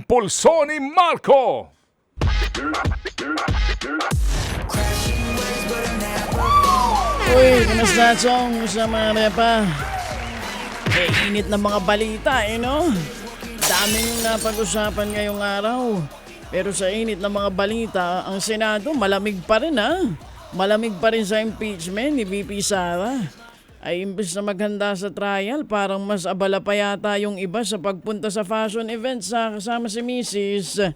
Pulso ni Marco. Uy, kumusta Chong? Kumusta mga repa? Init ng mga balita no? Daming napag-usapan ngayong araw. Pero sa init ng mga balita, ang Senado malamig pa rin Malamig pa rin sa impeachment ni VP Sara. Ay imbes na maghanda sa trial, parang mas abala pa yata yung iba sa pagpunta sa fashion event sa kasama si Mrs.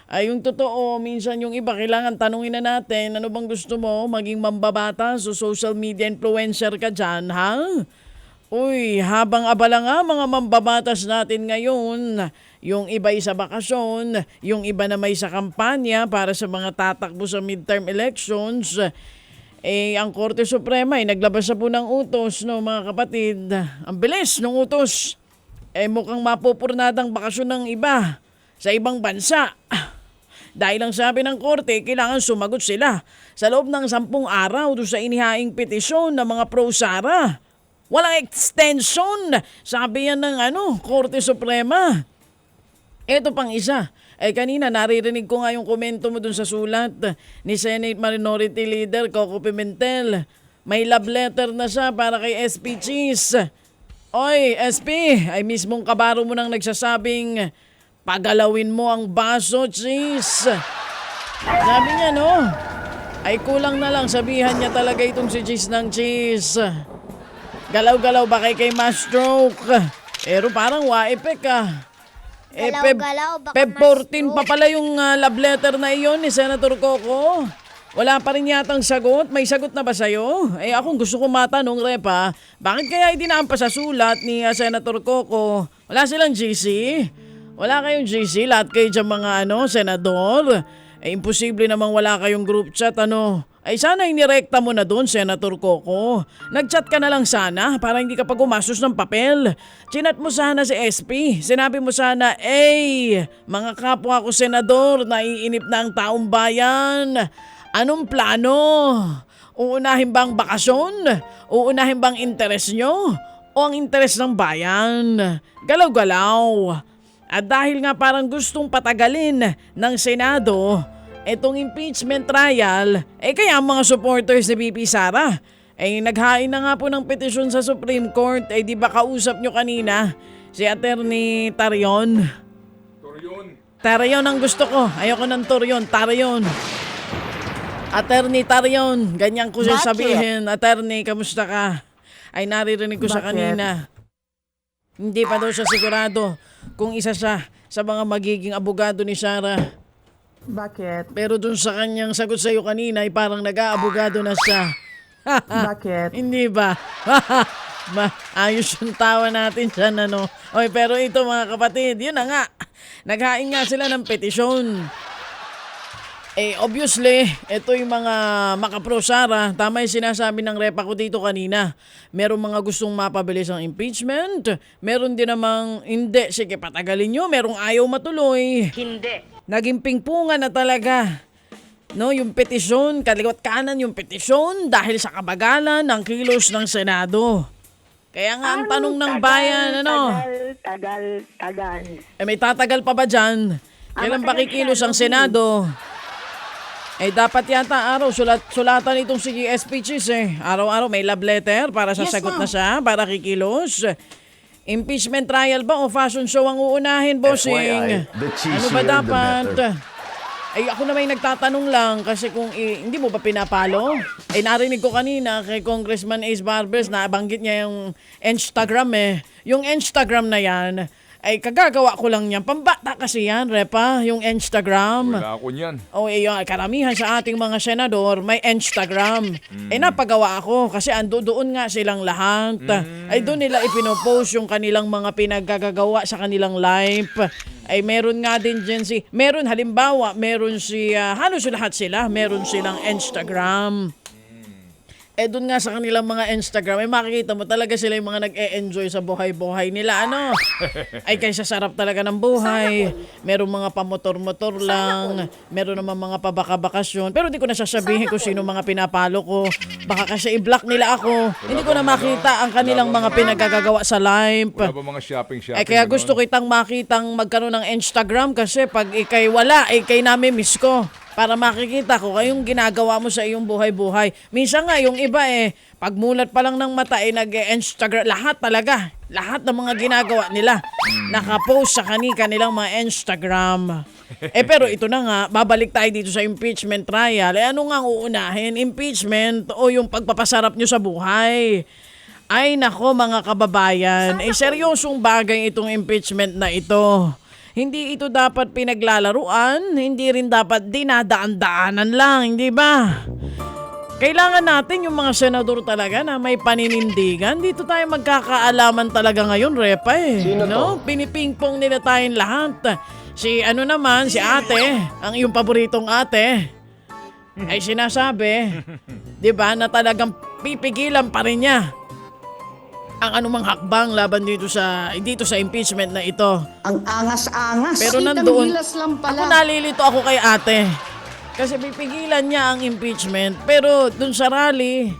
Ay yung totoo, minsan yung iba kailangan tanungin na natin, ano bang gusto mo, maging mambabata so social media influencer ka dyan, ha? Uy, habang abala nga mga mambabatas natin ngayon, yung iba ay sa bakasyon, yung iba na may sa kampanya para sa mga tatakbo sa midterm elections, ang Korte Suprema ay naglabas na po ng utos, no mga kapatid. Ang bilis ng utos. Mukhang mapupurnadang bakasyon ng iba sa ibang bansa. Dahil ang sabi ng Korte, kailangan sumagot sila sa loob ng 10 araw doon sa inihaing petisyon ng mga pro-Sara. Walang extension, sabi yan ng Korte Suprema. Ito pang isa. Kanina naririnig ko nga yung komento mo dun sa sulat ni Senate Minority Leader Coco Pimentel. May love letter na siya para kay SP Cheese. Oy, SP, ay mismong kabaro mo nang nagsasabing pagalawin mo ang baso, Cheese. Sabi niya, no? Ay kulang na lang sabihan niya talaga itong si Cheese ng Cheese. Galaw-galaw ba kay ma-stroke? Pero parang wa-epek Galaw-galaw, baka Feb 14 pa pala yung love letter na iyon ni Senator Coco. Wala pa rin yatang sagot. May sagot na ba sa'yo? Ako gusto ko matanong, Repa, bakit kaya idinaan pa sa sulat ni Senator Coco? Wala silang GC? Wala kayong GC? Lahat kayo dyan mga senador? Imposible namang wala kayong group chat, sana inirekta mo na doon, Senator Coco. Nag-chat ka na lang sana para hindi ka pa gumastos ng papel. Chinat mo sana si SP. Sinabi mo sana, mga kapwa ko senador, naiinip na ang taong bayan. Anong plano? Uunahin ba ang bakasyon? Uunahin ba ang interes nyo? O ang interes ng bayan? Galaw-galaw. At dahil nga parang gustong patagalin ng Senado itong impeachment trial, kaya ang mga supporters ni VP Sara naghain na nga po ng petisyon sa Supreme Court. Di ba kausap nyo kanina si Attorney Tarion? Tarion ang gusto ko. Ayoko ng Torion. Tarion. Attorney Tarion. Ganyan ko siya sabihin. Attorney, kamusta ka? Naririnig ko sa kanina. Hindi pa daw siya sigurado kung isa siya sa mga magiging abogado ni Sara. Bakit? Pero dun sa kanyang sagot sa'yo kanina ay parang nag-aabogado na siya. Bakit? Hindi ba? Ayos yung tawa natin dyan, Oy, pero ito mga kapatid, yun na nga. Naghain nga sila ng petisyon. Obviously, ito yung mga makapro Sara. Tama yung sinasabi ng repa ko dito kanina. Merong mga gustong mapabilis ang impeachment. Meron din namang hindi. Sige, patagalin nyo. Merong ayaw matuloy. Hindi. Naging pingpungan na talaga. Yung petisyon, kaliwat kanan yung petisyon dahil sa kabagalan ng kilos ng Senado. Kaya nga ang tanong ng bayan, Tagal. May tatagal pa ba dyan? Kailan ba kikilos ang Senado? Dapat yata araw, sulatan itong si SP Cheese Araw-araw may love letter para sasagot na siya, para kikilos. Impeachment trial ba o fashion show ang uunahin, bossing? FYI, the Ano ba cheesier, the dapat? better. Ako na may nagtatanong lang kasi kung hindi mo ba pinapalo? Narinig ko kanina kay Congressman Ace Barbers na banggit niya yung Instagram Yung Instagram na yan, kagagawa ko lang yan. Pambata kasi yan, Repa, yung Instagram. Wala ako niyan. Karamihan sa ating mga senador may Instagram. Napagawa ako kasi doon nga silang lahat. Doon nila ipinopost yung kanilang mga pinaggagawa sa kanilang life. Meron nga din dyan halimbawa, meron halos lahat sila, meron silang Instagram. dun nga sa kanilang mga Instagram, makikita mo talaga sila yung mga nag-e-enjoy sa buhay-buhay nila. Ano? Ay, kaysa sarap talaga ng buhay. Merong mga pamotor-motor lang. Meron naman mga pabaka-bakasyon. Pero di ko na sasabihin kung sino mga pinapalo ko. Baka kasi i-block nila ako. Hindi ko na makita ang kanilang mga pinagagagawa sa live. Wala ba mga shopping? Ay, kaya gusto kitang makitang magkaroon ng Instagram kasi pag ikay wala, ikay namin miss ko. Para makikita ko kayong ginagawa mo sa iyong buhay-buhay. Minsan nga, yung iba pagmulat pa lang ng mata nag-Instagram. Lahat talaga. Lahat ng mga ginagawa nila. Nakapost sa kanilang mga Instagram. Pero ito na nga, babalik tayo dito sa impeachment trial. Ano nga ang uunahin? Impeachment o yung pagpapasarap nyo sa buhay? Ay nako mga kababayan, seryosong bagay itong impeachment na ito. Hindi ito dapat pinaglalaruan, hindi rin dapat dinadaan-daanan lang, hindi ba? Kailangan natin yung mga senador talaga na may paninindigan. Dito tayo magkakaalaman talaga ngayon, Repa Sino no? Pinipingpong nila tayong lahat. Si ate, ang iyong paboritong ate, ay sinasabi, di ba, na talagang pipigilan pa rin niya ang anumang hakbang laban dito sa impeachment na ito. Ang angas-angas. Pero Kitang nandoon, gilas lang pala. ako nalilito ako kay ate. Kasi pipigilan niya ang impeachment. Pero dun sa rally,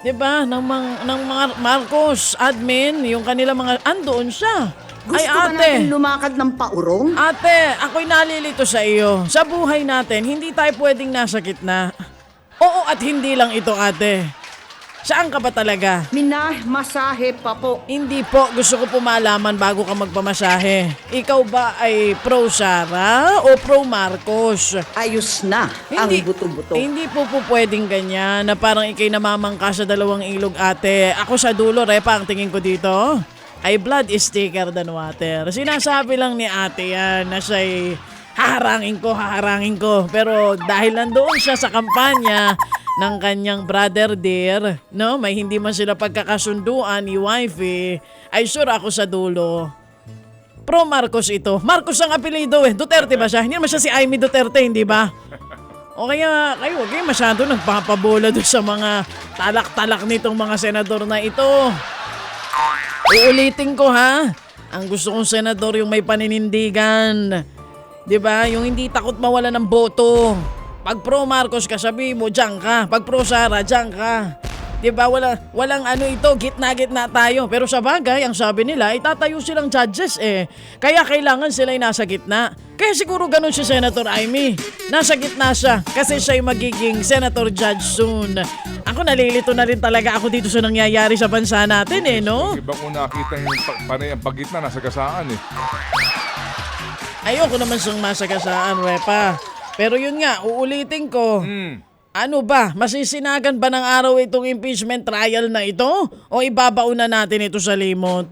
di ba, ng mga Marcos admin, yung kanila mga, andoon siya. Gusto Ay ba ate, natin lumakad ng paurong? ate, ako'y nalilito sa iyo. Sa buhay natin, hindi tayo pwedeng nasa gitna. Oo at hindi lang ito ate. Saan ka ba talaga? Masahe pa po. Hindi po, gusto ko po malaman bago ka magpamasahe. Ikaw ba ay pro Sara o pro Marcos? Ayos na ang buto-buto. Hindi po pwedeng ganyan na parang ikay namamangka sa dalawang ilog ate. Ako sa dulo, Repa, ang tingin ko dito ay blood is thicker than water. Sinasabi lang ni ate yan na siya'y haharangin ko. Pero dahil nandoon siya sa kampanya ng kanyang brother dear, no? May hindi man sila pagkakasunduan ni wifey, ay sure ako sa dulo. Pro Marcos ito. Marcos ang apelido Duterte ba siya? Hindi naman siya si Amy Duterte, hindi ba? O kaya kayo, huwag kayo masyado nagpapabola doon sa mga talak-talak nitong mga senador na ito. Uulitin ko ha. Ang gusto kong senador yung may paninindigan. 'Di ba? Yung hindi takot mawala ng boto. Pag pro Marcos ka, sabi mo, diyan ka. Pag pro Sara, diyan ka. Diba, walang ito, gitna-gitna tayo. Pero sa bagay, ang sabi nila, itatayo silang judges Kaya kailangan sila'y nasa gitna. Kaya siguro ganun si Senator Amy. Nasa gitna siya kasi siya'y magiging Senator Judge soon. Ako nalilito na rin talaga ako dito sa nangyayari sa bansa natin no? Iba ko nakita yung panay ang pagitna, nasa gasaan Ayoko naman siyang masagasaan, Repa. Pero yun nga, uulitin ko. Ano ba? Masisinagan ba ng araw itong impeachment trial na ito? O ibabauna natin ito sa limot?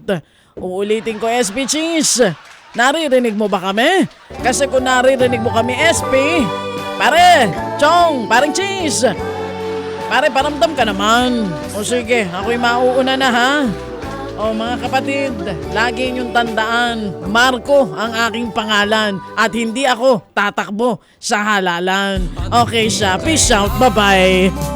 Uulitin ko, SP Cheese. Naririnig mo ba kami? Kasi kung naririnig mo kami, SP, pare, Chong, parang Cheese. Pare, paramdam ka naman. O sige, ako'y mauuna na ha. O mga kapatid, lagi niyong tandaan, Marco ang aking pangalan at hindi ako tatakbo sa halalan. Okay siya, peace out, bye-bye.